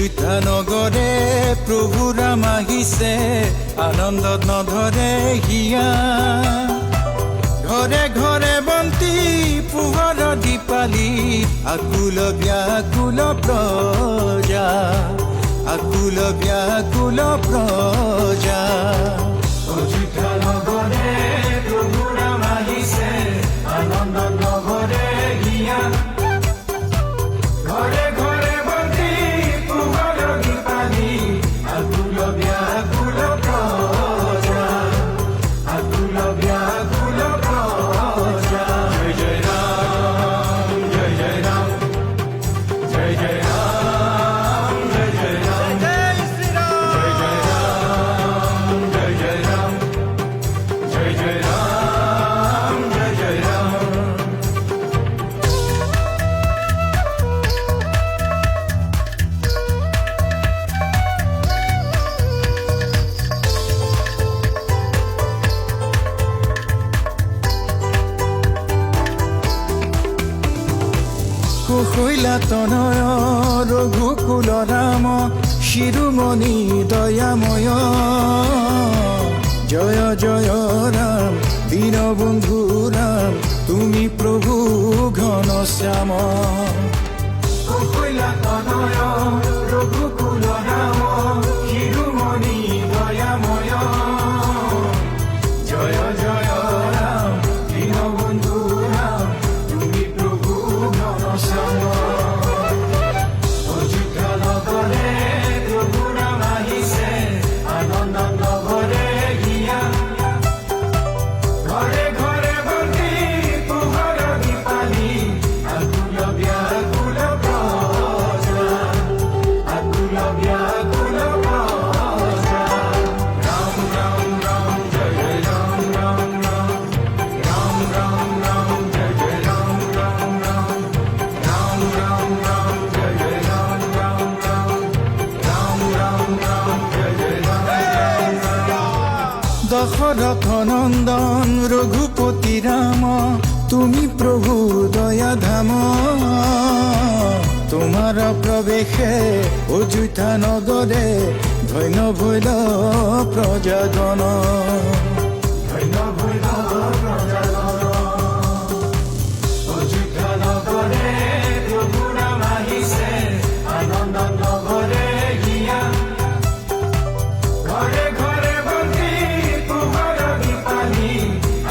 অযোধ্যা নগৰে প্ৰভু ৰাম আহিছে, আনন্দত নধৰে হিয়া। ঘৰে ঘৰে বন্তি পোহৰ দীপালি, আকুল ব্যাকুল প্ৰজা, আকুল ব্যাকুল প্ৰজা। অযোধ্যা নগৰে প্ৰভু ৰাম আহিছে, আনন্দত নধৰে হিয়া। ঘৰে ঘৰে বন্তি পোহৰ দীপালি, আকুল ব্যাকুল প্ৰজা, আকুল ব্যাকুল প্ৰজা। জয় জয় ৰাম, জয় জয় ৰাম, জয় জয় ৰাম, জয় জয় ৰাম, জয় শ্ৰীৰাম, জয় জয় ৰাম, জয় জয় ৰাম, জয় জয় ৰাম, জয় জয় ৰাম। কুশৈলা তনয় ৰঘুকুল ৰাম, শিৰোমণি দয়াময়। জয় জয় ৰাম, দীনবন্ধু ৰাম, তুমি প্ৰভু ঘনশ্যাম। কুশৈলা তনয় ৰঘুকুল ৰাম, শিৰোমণি দয়াময়। জয় জয় ৰাম, দীনবন্ধু ৰাম, তুমি প্ৰভু ঘনশ্যাম। অযোধ্যা নগৰে প্ৰভু ৰাম আহিছে, আনন্দত নধৰে হিয়া। ঘৰে ঘৰে বন্তি পোহৰ দীপালি, আকুল ব্যাকুল প্ৰজা, আকুল ব্যাকুল প্ৰজা। ৰাম ৰাম ৰাম, জয় জয় ৰাম, ৰাম ৰাম, ৰাম ৰাম ৰাম, জয় জয় ৰাম, ৰাম ৰাম, ৰাম ৰাম ৰাম, জয় জয় ৰাম, ৰাম ৰাম, ৰাম ৰাম ৰাম, জয় জয় ৰাম, ৰাম ৰাম। দশৰথ নন্দন ৰঘুপতি ৰাম, তুমি প্ৰভু দয়াধাম। তোমাৰ প্ৰৱেশে অযোধ্যা নগৰে, ধন্য ভৈল প্ৰজাগণ, ধন্য ভৈল প্ৰজাগণ। অযোধ্যা নগৰে প্ৰভু ৰাম আহিছে, আনন্দত নধৰে হিয়া। ঘৰে ঘৰে বন্তি পোহৰ দীপালি,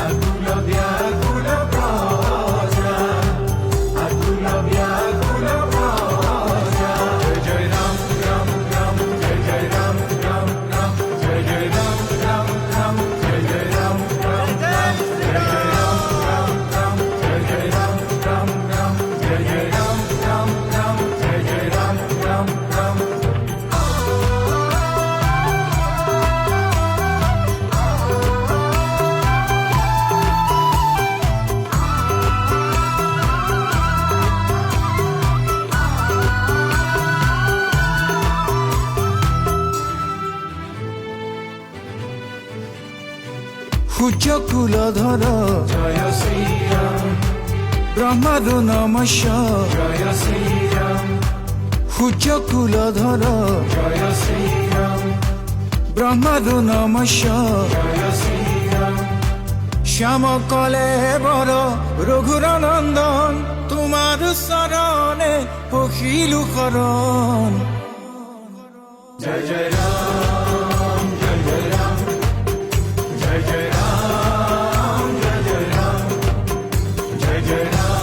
আকুল ব্যাকুল প্ৰজা, আকুল ব্যাকুল প্ৰজা। জয় জয় ৰাম, ৰাম ৰাম, জয় জয় ৰাম, ৰাম ৰাম, জয় জয় ৰাম, ৰাম ৰাম, জয় জয় ৰাম, ৰাম ৰাম, জয় জয় ৰাম, ৰাম ৰাম, জয় জয় ৰাম, ৰাম ৰাম, জয় জয় ৰাম, ৰাম ৰাম, জয় জয় ৰাম, ৰাম ৰাম। সূৰ্যকুলধৰ জয় শ্ৰীৰাম, ব্ৰহ্মাদো নমস্য জয় শ্ৰীৰাম। সূৰ্যকুলধৰ জয় শ্ৰীৰাম, ব্ৰহ্মাদো নমস্য জয় শ্ৰীৰাম। শ্যাম কলে বৰ ৰঘুৰ নন্দন, তোমাৰ চৰণে পখিলো শৰণ। জয় জয় ৰাম, জয় জয় ৰাম, জয় জয় ৰাম, জয় জয় ৰাম, জয় জয় ৰাম,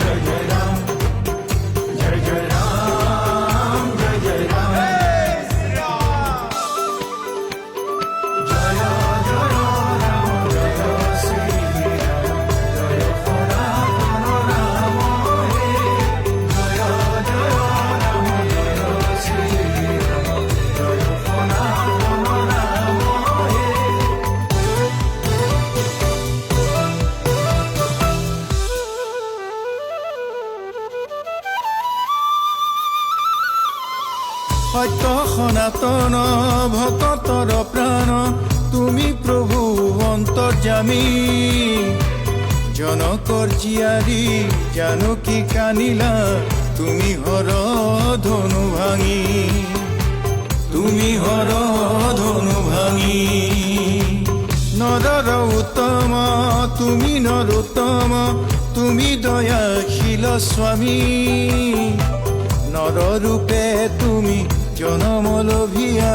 জয় জয় ৰাম, জয় জয় ৰাম, জয় জয় ৰাম। জয় জয় ৰাম, জয় শ্ৰীৰাম, জয় সনাতন ৰাম হে। জয় জয় ৰাম, জয় শ্ৰীৰাম, জয় সনাতন ৰাম হে। সত্য সনাতন ভকতৰ প্ৰাণ, তুমি প্ৰভু অন্তৰ্যামী। জনকৰ জীয়াৰী জানকী কানিলা, তুমি হৰ ধনু ভাঙি, তুমি হৰ ধনু ভাঙি। নৰৰ উত্তম তুমি নৰোত্তম, তুমি দয়াশীল স্বামী। নৰৰূপে তুমি জনম লভিয়া,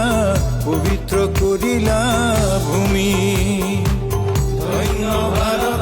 পবিত্ৰ কৰিলা ভূমি। ধন্য ভাৰত